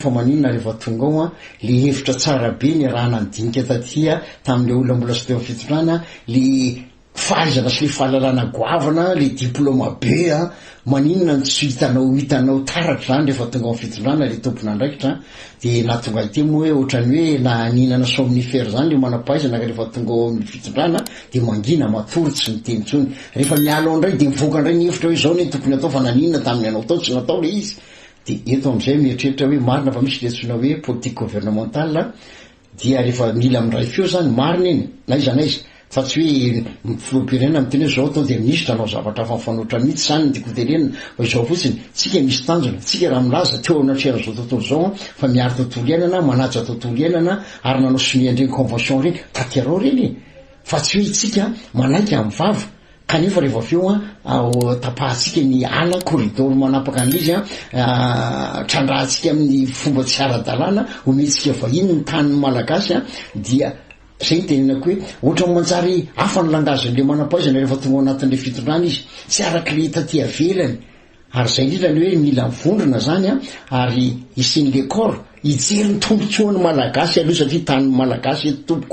Fa maninona rehefa tonga ao a le hevitra tsara be ny raha nandinika tatia tamin'le olona mbola sy teo fitondrana le fahaizana sy le fahalalana goavana le diplôma be a maninona ny tsy hitanao taratra zany rehefa tonga amin'ny fitondrana le tompona andraikitra de na tonga ity moa hoe ohatrany hoe na ninana somnifera zany le manam-pahaizana rehefa tonga ao amin'ny fitondrana de mangina matory tsy miteny intsony rehefa miala ao indray de mivoaka indray ny hevitra hoe zao ny tokony atao fa naninona tamin'ny anao tao tsy natao le izy. De eto am'izay mieritreritra hoe marina fa misy le tsona hoe politique gouvernementale dia rehefa mila amindray feo zany marina iny na iza fa tsy hoe filoham-pirenena miteny hoe zao atao de ministra anao zavatra fa mifanoatra mihitsy zany ny dikoterenina fa izao fotsiny tsika misy tanjona tsika raha milaza teo anatrehana zao tontolo zao fa miaro tontolo iainana manaja tontolo iainana ary nanao signé andreny convention reny taterao reny fa tsy hoe itsika manaiky amin'ny vava kanefa rehefa feo tapahatsika ny ala corridor manapaka an'izy trandrahantsika amin'ny fomba tsy ara-dalàna ometsika vahiny ny tany malagasy dia zay tenenako hoe ohatra manjary hafa ny langazin'le manam-pahaizana rehefa tonga ao anatin'le fitondrana izy tsy arak'le taty avelany ary zay indrindra ny hoe mila mivondrona zany ary isin'le corps hijery ny tombotsoan'ny malagasy aloha satria tany malagasy tompoko